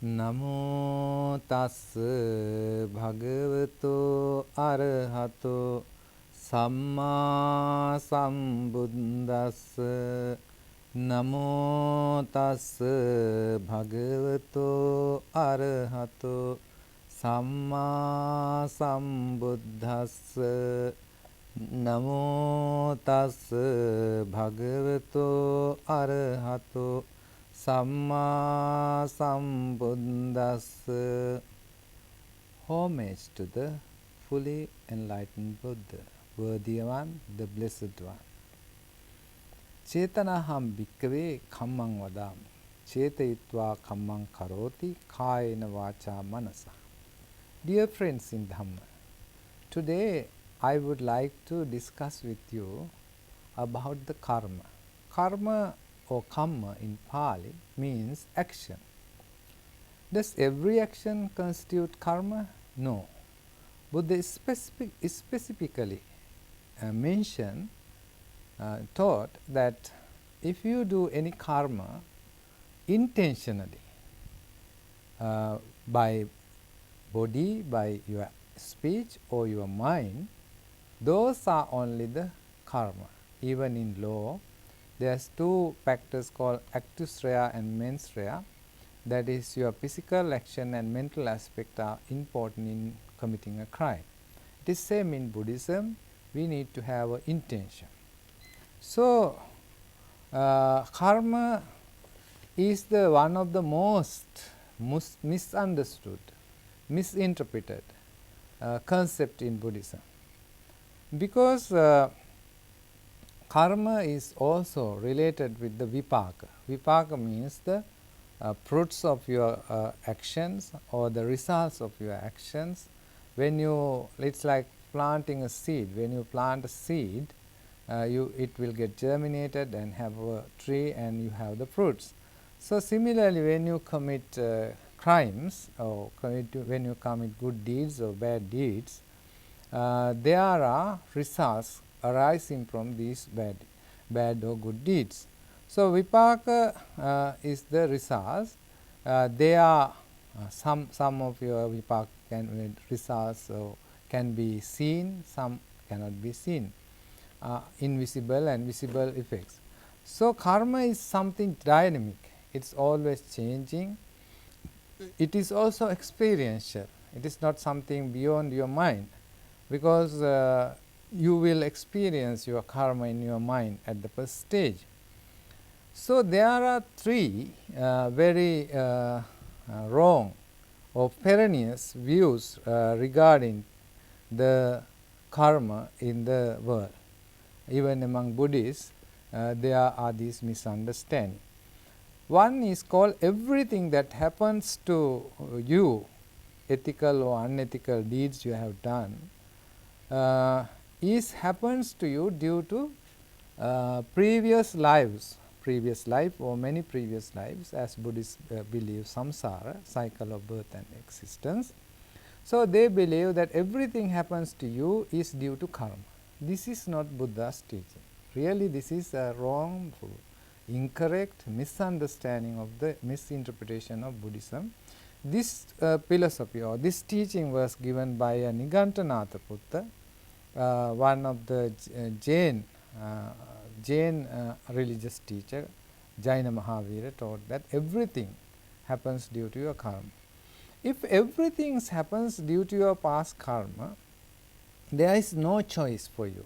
Namo tassa bhagavato arahato samma sambuddhassa. Namo tassa bhagavato arahato samma sambuddhassa. Namo tassa bhagavato arahato Samma Sambuddhassa. Homage to the fully enlightened Buddha, worthy one, the blessed one. Chetanaham bhikkhave kammang vadami. Chetayitva kammang karoti kayena vacha manasa. Dear friends in Dhamma, today I would like to discuss with you about the karma. Karma or kamma in Pali means action. Does every action constitute karma? No. Buddha specifically taught that if you do any karma intentionally by body, by your speech or your mind, those are only the karma. Even in law, there's two factors called actus-rea and mens-rea, that is your physical action and mental aspect are important in committing a crime. It is same in Buddhism, we need to have an intention. So, karma is the one of the most misunderstood, misinterpreted concept in Buddhism, because karma is also related with the vipaka. Vipaka means the fruits of your actions or the results of your actions. When you, it's like planting a seed. When you plant a seed, it will get germinated and have a tree and you have the fruits. So similarly, when you commit crimes or when you commit good deeds or bad deeds, there are results arising from these bad or good deeds. So vipaka is the results. They are some of your vipaka results can be seen, some cannot be seen. Invisible and visible effects. So karma is something dynamic. It's always changing. It is also experiential. It is not something beyond your mind, because you will experience your karma in your mind at the first stage. So there are three very wrong or perilous views regarding the karma in the world. Even among Buddhists, there are these misunderstandings. One is called everything that happens to you, ethical or unethical deeds you have done, happens to you due to previous life or many previous lives, as Buddhists believe samsara, cycle of birth and existence. So they believe that everything happens to you is due to karma. This is not Buddha's teaching. Really, this is a wrong, incorrect misunderstanding of the misinterpretation of Buddhism. This philosophy or this teaching was given by a Nigantanatha Putta, one of the Jain religious teacher. Jaina Mahavira taught that everything happens due to your karma. If everything happens due to your past karma, there is no choice for you.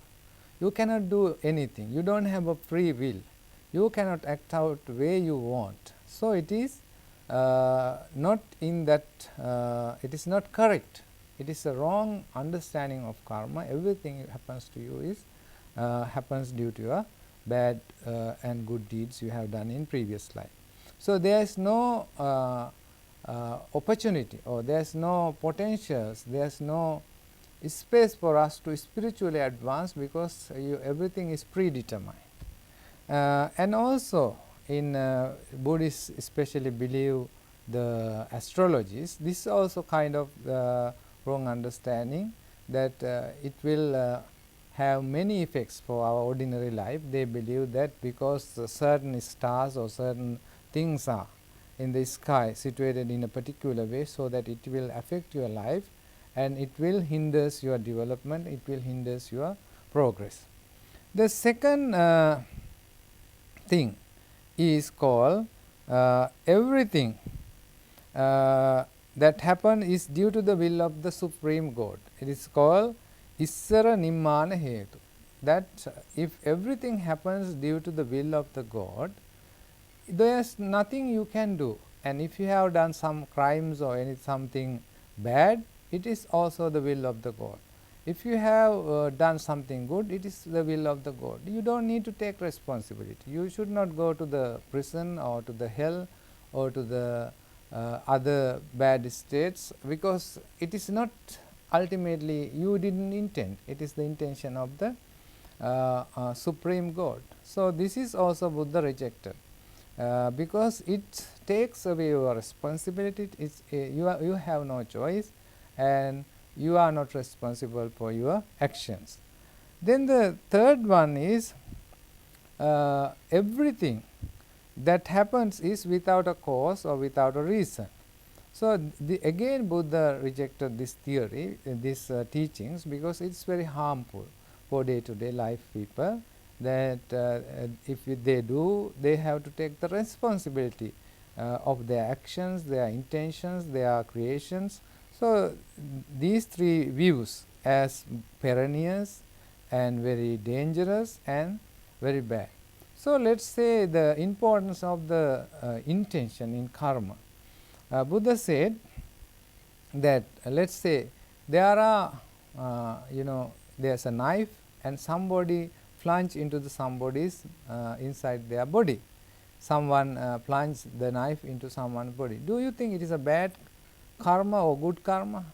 You cannot do anything. You don't have a free will. You cannot act out the way you want. So it is not in that, it is not correct. It is a wrong understanding of karma. Everything happens to you is happens due to your bad and good deeds you have done in previous life. So there is no opportunity, or there is no potentials, there is no space for us to spiritually advance, because everything is predetermined. And also in Buddhists especially believe the astrologies, this is also kind of wrong understanding, that it will have many effects for our ordinary life. They believe that because certain stars or certain things are in the sky situated in a particular way, so that it will affect your life and it will hinders your development, it will hinders your progress. The second thing is called everything that happen is due to the will of the Supreme God. It is called Issara Nimmana Hetu. That if everything happens due to the will of the God, there is nothing you can do. And if you have done some crimes or something bad, it is also the will of the God. If you have done something good, it is the will of the God. You don't need to take responsibility. You should not go to the prison or to the hell or to the other bad states, because it is not ultimately you didn't intend. It is the intention of the Supreme God. So this is also Buddha rejected. Because it takes away your responsibility. You have no choice, and you are not responsible for your actions. Then the third one is everything that happens is without a cause or without a reason. So again Buddha rejected this theory, these teachings, because it's very harmful for day-to-day life people, that if they do, they have to take the responsibility of their actions, their intentions, their creations. So these three views as perilous and very dangerous and very bad. So let's say the importance of the intention in karma. Buddha said that let's say there are there's a knife and somebody plunge into somebody's inside their body. Someone plunge the knife into someone's body. Do you think it is a bad karma or good karma?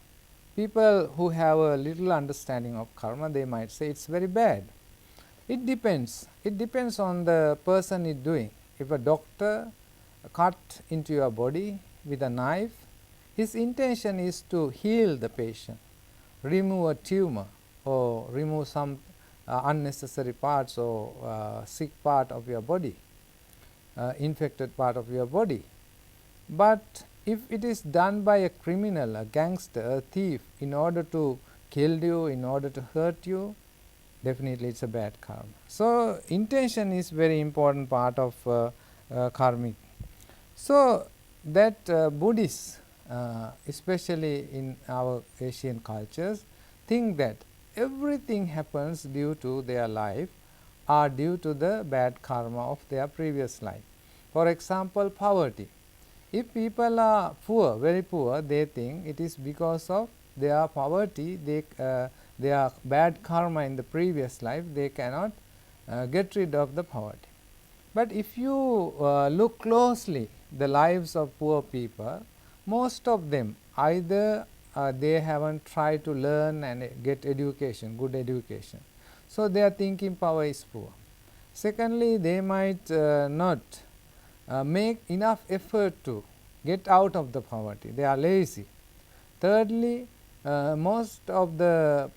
People who have a little understanding of karma, they might say it's very bad. It depends. It depends on the person is doing. If a doctor cut into your body with a knife, his intention is to heal the patient, remove a tumor or remove some unnecessary parts or sick part of your body, infected part of your body. But if it is done by a criminal, a gangster, a thief, in order to kill you, in order to hurt you, definitely it's a bad karma. So intention is very important part of karmic. So that Buddhists, especially in our Asian cultures, think that everything happens due to their life or due to the bad karma of their previous life. For example, poverty. If people are poor, very poor, they think it is because of their poverty, their bad karma in the previous life, they cannot get rid of the poverty. But if you look closely the lives of poor people, most of them either they haven't tried to learn and get education, good education. So their thinking power is poor. Secondly, they might not make enough effort to get out of the poverty. They are lazy. Thirdly, most of the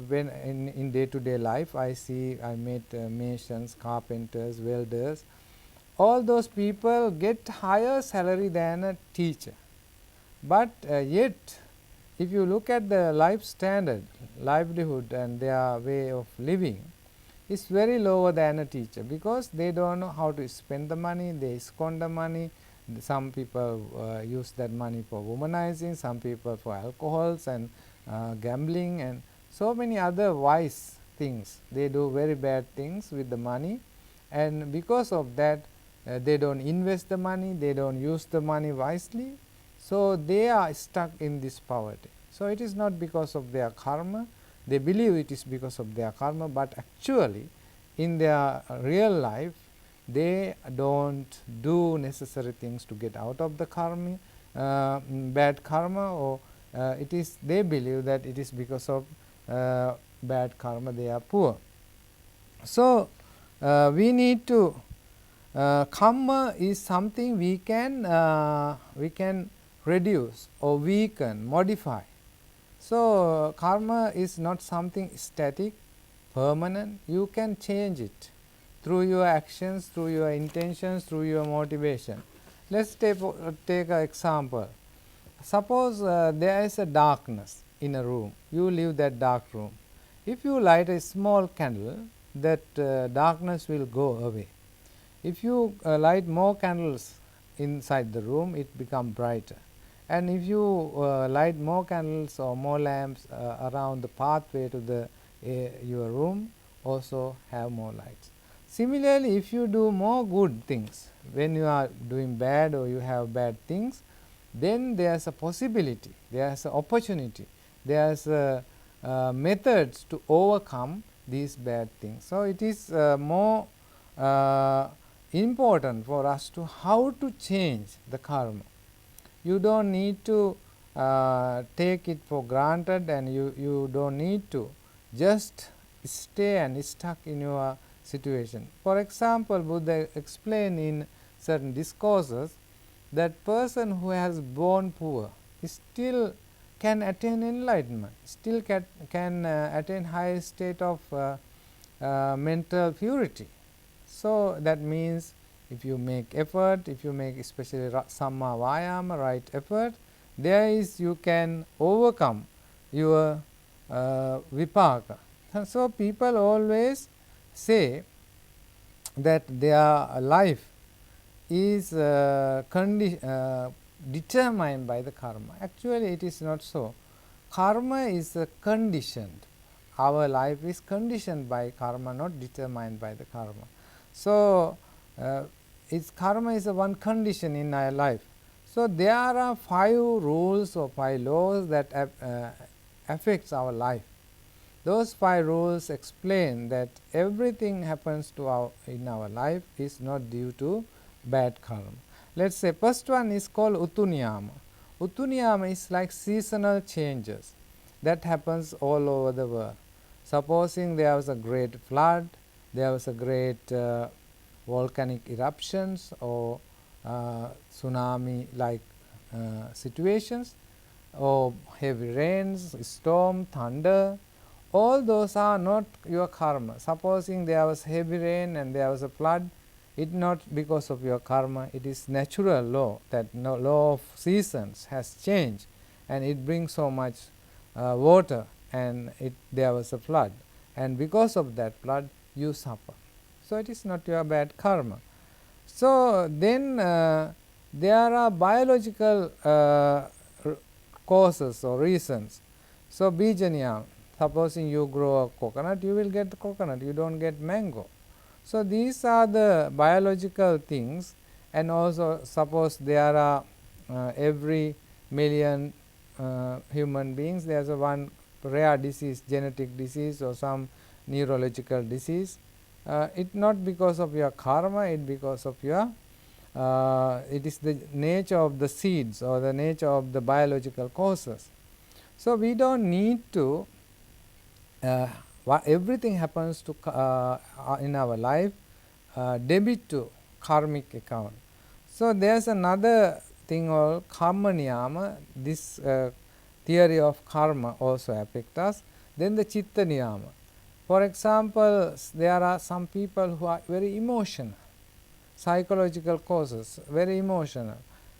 when in day-to-day life, I meet masons, carpenters, welders. All those people get higher salary than a teacher. But yet, if you look at the life standard, livelihood and their way of living, is very lower than a teacher, because they don't know how to spend the money, they squander money. Some people use that money for womanizing, some people for alcohols and gambling and so many other vice things. They do very bad things with the money, and because of that they don't invest the money, they don't use the money wisely, so they are stuck in this poverty. So it is not because of their karma. They believe it is because of their karma, but actually in their real life they don't do necessary things to get out of the karma, bad karma, or it is they believe that it is because of bad karma they are poor. So we need to karma is something we can reduce or weaken, modify. So karma is not something static, permanent. You can change it through your actions, through your intentions, through your motivation. Let's take an example. Suppose there is a darkness in a room. You leave that dark room. If you light a small candle, that darkness will go away. If you light more candles inside the room, it becomes brighter. And if you light more candles or more lamps around the pathway to the your room, also have more lights. Similarly, if you do more good things, when you are doing bad or you have bad things, then there is a possibility, there is an opportunity, there is methods to overcome these bad things. So it is more important for us to how to change the karma. You don't need to take it for granted, and you don't need to just stay and stuck in your situation. For example, Buddha explained in certain discourses that person who has born poor still can attain enlightenment, still can attain high state of mental purity. So that means if you make effort, if you make especially samma vayama, right effort, there is you can overcome your vipaka. So people always say that their life is determined by the karma. Actually, it is not so. Karma is conditioned. Our life is conditioned by karma, not determined by the karma. So, karma is one condition in our life. So, there are 5 rules or 5 laws that affects our life. Those 5 rules explain that everything happens to in our life is not due to bad karma. Let's say first one is called Utuniyama. Utuniyama is like seasonal changes that happens all over the world. Supposing there was a great flood, there was a great volcanic eruptions or tsunami like situations, or heavy rains, storm, thunder, all those are not your karma. Supposing there was heavy rain and there was a flood, it not because of your karma, it is natural law, that law of seasons has changed and it brings so much water, and there was a flood, and because of that flood you suffer. So it is not your bad karma. So then there are biological causes or reasons. So bijaniyam, supposing you grow a coconut, you will get coconut, you don't get mango. So these are the biological things. And also suppose there are every million human beings, there is a one rare disease, genetic disease or some neurological disease. It not because of your karma, it because of your it is the nature of the seeds or the nature of the biological causes. So we don't need to everything happens to in our life debit to karmic account. So there's another thing called karma niyama. This theory of karma also affects us. Then the chitta niyama. For example, there are some people who are very emotional, psychological causes, very emotional.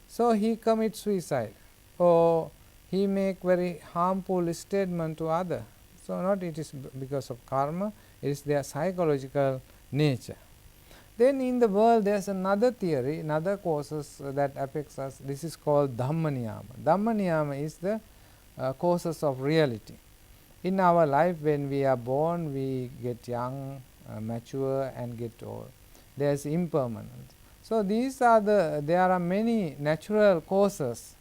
So he commits suicide, or he make very harmful statement to other. So not it is because of karma, it is their psychological nature. Then in the world there is another theory, another causes that affects us. This is called dhamma niyama. Dhamma niyama is the causes of reality. In our life, when we are born, we get young, mature and get old. There is impermanence. So these are there are many natural causes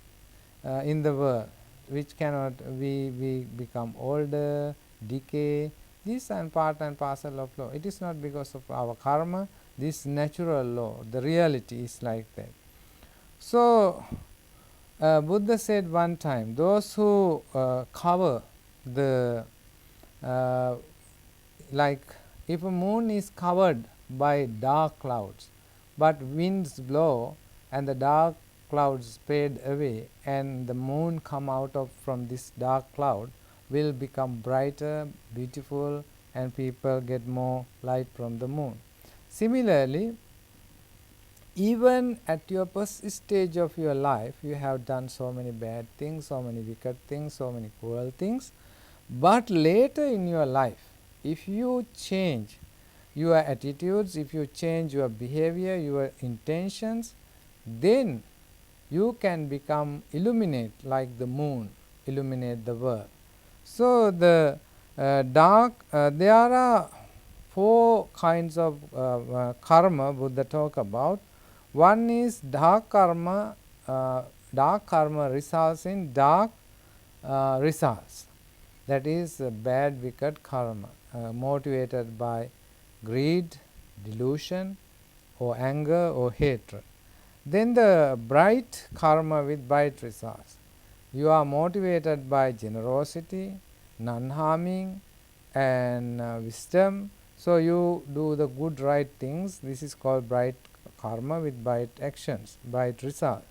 in the world which cannot, we become older, decay. These are part and parcel of law. It is not because of our karma, this natural law, the reality is like that. So Buddha said one time, those who cover the like if a moon is covered by dark clouds, but winds blow and the dark clouds fade away and the moon come out of from this dark cloud, will become brighter, beautiful, and people get more light from the moon. Similarly, even at your first stage of your life, you have done so many bad things, so many wicked things, so many cruel things, but later in your life, if you change your attitudes, if you change your behavior, your intentions, then you can become illuminate like the moon, illuminate the world. So, the there are four kinds of karma Buddha talk about. One is dark karma. Dark karma results in dark results. That is bad, wicked karma, motivated by greed, delusion, or anger or hatred. Then the bright karma with bright results. You are motivated by generosity, non-harming, and wisdom. So you do the good, right things. This is called bright karma with bright actions, bright results.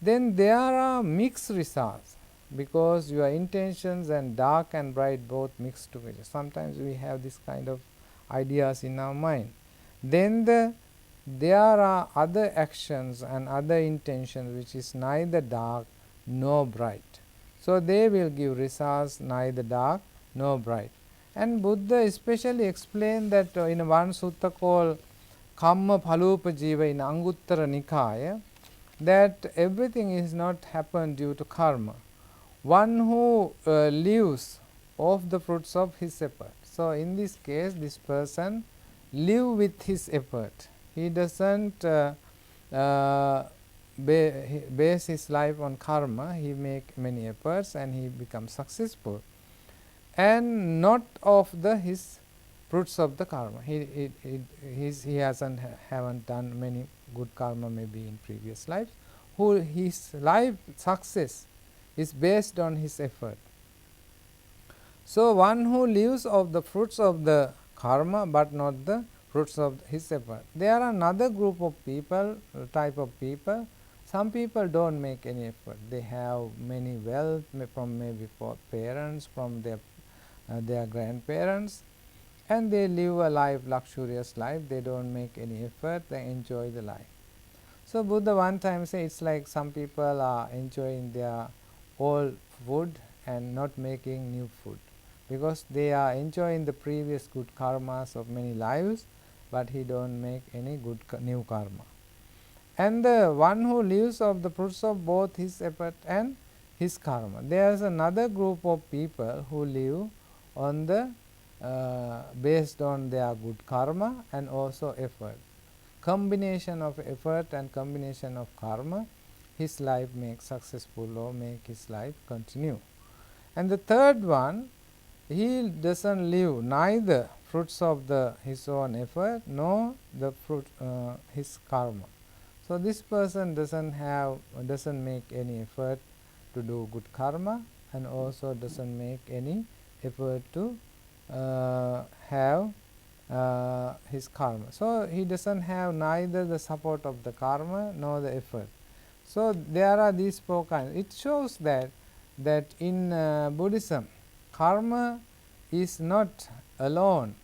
Then there are mixed results, because your intentions and dark and bright both mixed together. Sometimes we have this kind of ideas in our mind. Then there are other actions and other intentions which is neither dark nor bright. So they will give results neither dark nor bright. And Buddha especially explained that in one sutta called Kamma Phalupajiva in Anguttara Nikaya, that everything is not happened due to karma. One who lives off the fruits of his effort. So in this case, this person live with his effort. He doesn't base his life on karma. He make many efforts and he becomes successful, and not of his fruits of the karma. He haven't done many good karma maybe in previous lives. Who his life success is based on his effort. So one who lives of the fruits of the karma but not the fruits of his effort. There are another group of people, type of people. Some people don't make any effort. They have many wealth from maybe parents, from their grandparents, and they live a life, luxurious life. They don't make any effort. They enjoy the life. So Buddha one time say it's like some people are enjoying their old food and not making new food, because they are enjoying the previous good karmas of many lives, but he don't make any good new karma. And the one who lives of the fruits of both his effort and his karma. There is another group of people who live on the based on their good karma and also effort. Combination of effort and combination of karma, his life makes successful or make his life continue. And the third one, he doesn't live neither fruits of his own effort nor the fruit his karma. So this person doesn't make any effort to do good karma, and also doesn't make any effort to have his karma. So he doesn't have neither the support of the karma nor the effort. So there are these four kinds. It shows that in Buddhism, karma is not alone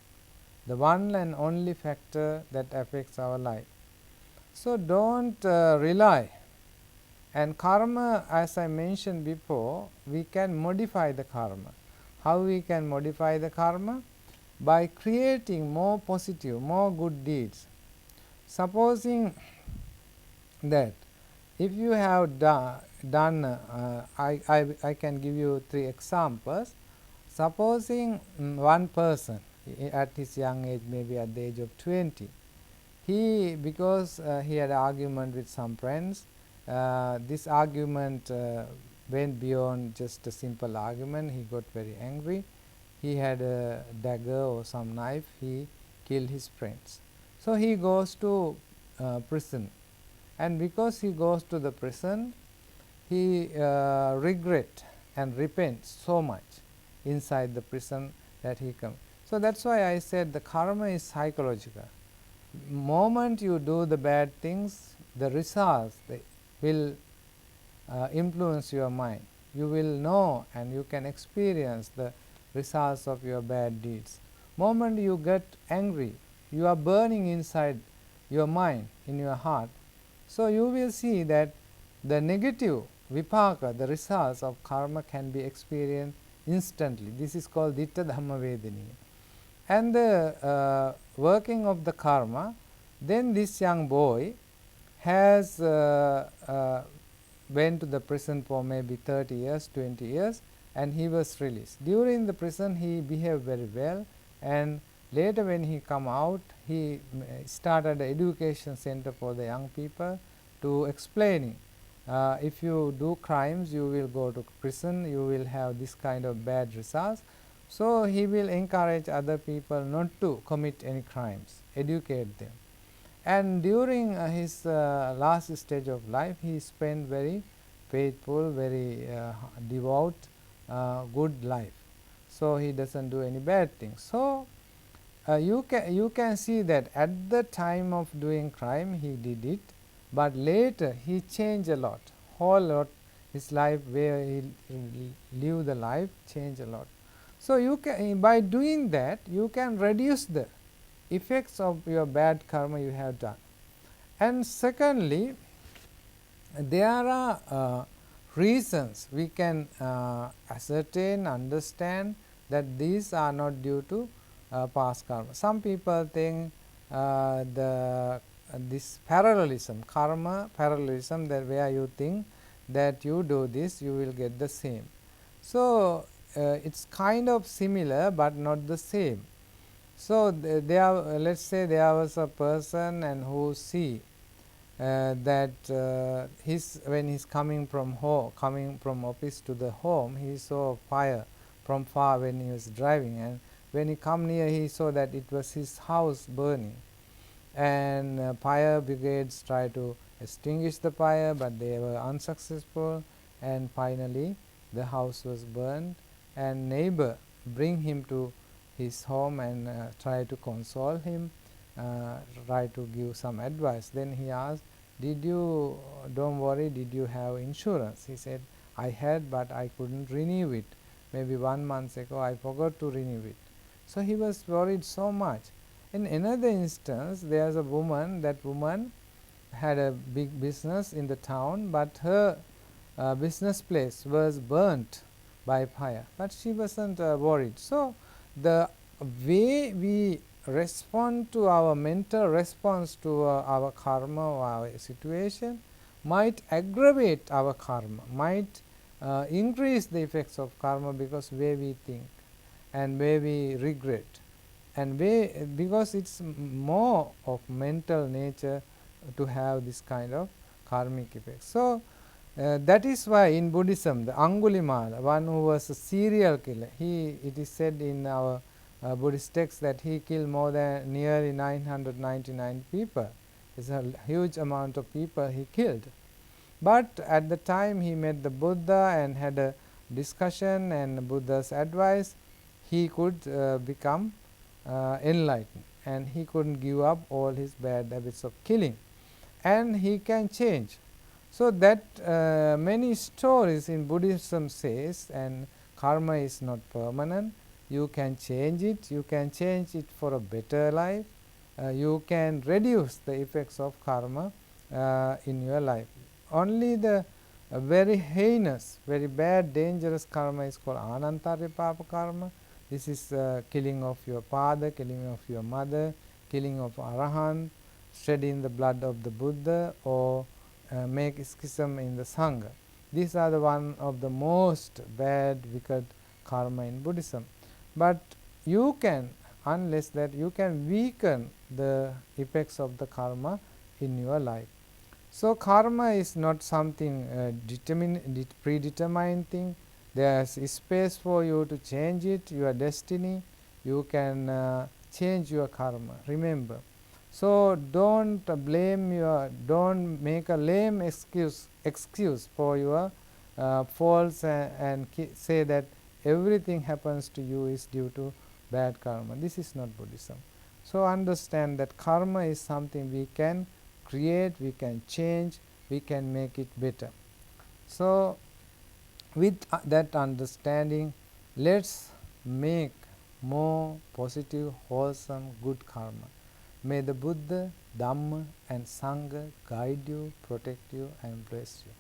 the one and only factor that affects our life. So don't rely. And karma, as I mentioned before, we can modify the karma. How we can modify the karma? By creating more positive, more good deeds. Supposing that if you have done, I can give you 3 examples. Supposing one person at his young age, maybe at the age of 20, because he had an argument with some friends, this argument went beyond just a simple argument. He got very angry. He had a dagger or some knife. He killed his friends. So he goes to prison, and because he goes to the prison, he regret and repents so much inside the prison that he comes. So that's why I said the karma is psychological. Moment you do the bad things, the results will influence your mind. You will know and you can experience the results of your bad deeds. Moment you get angry, you are burning inside your mind in your heart, so you will see that the negative vipaka, the results of karma, can be experienced instantly. This is called ditta dhamma vedaniya. And the working of the karma, then this young boy has went to the prison for maybe 30 years, 20 years, and he was released. During the prison he behaved very well, and later when he come out, he started an education center for the young people to explaining, if you do crimes you will go to prison, you will have this kind of bad results. So he will encourage other people not to commit any crimes, educate them. And during his last stage of life, he spent very faithful, very devout, good life. So he doesn't do any bad things. So you can see that at the time of doing crime he did it, but later he changed a lot, whole lot. His life, where he lived the life, changed a lot. So you can, by doing that, you can reduce the effects of your bad karma you have done. And secondly, there are reasons we can ascertain, understand that these are not due to past karma. Some people think this parallelism, karma parallelism, that where you think that you do this, you will get the same. So it's kind of similar but not the same. So there, let's say there was a person and who see that when he's coming from office to the home, he saw fire from far when he was driving, and when he come near, he saw that it was his house burning, and fire brigades tried to extinguish the fire, but they were unsuccessful, and finally the house was burned, and neighbor bring him to his home and try to console him, try to give some advice. Then he asked, don't worry, did you have insurance? He said, I had, but I couldn't renew it. Maybe 1 month ago I forgot to renew it. So he was worried so much. In another instance, there's a woman. That woman had a big business in the town, but her business place was burnt by fire, but she wasn't worried. So the way we respond to our mental response to our karma or our situation might aggravate our karma, might increase the effects of karma, because way we think and way we regret, and because it's more of mental nature to have this kind of karmic effects. So that is why in Buddhism, the Angulimala, one who was a serial killer, it is said in our Buddhist text that he killed more than nearly 999 people. It's a huge amount of people he killed. But at the time he met the Buddha and had a discussion and Buddha's advice, he could become enlightened, and he couldn't give up all his bad habits of killing, and he can change. So that many stories in Buddhism says, and karma is not permanent, you can change it, you can change it for a better life, you can reduce the effects of karma in your life. Only the very heinous, very bad, dangerous karma is called anantara papa karma. This is killing of your father, killing of your mother, killing of arahant, shedding the blood of the Buddha, or make schism in the Sangha. These are the one of the most bad, wicked karma in Buddhism. But you can, unless that, you can weaken the effects of the karma in your life. So karma is not something predetermined thing. There is space for you to change it, your destiny. You can change your karma, remember. So don't don't make a lame excuse for your faults and say that everything happens to you is due to bad karma. This is not Buddhism. So understand that karma is something we can create, we can change, we can make it better. So with that understanding, let's make more positive, wholesome, good karma. May the Buddha Dhamma and Sangha guide you, protect you and bless you.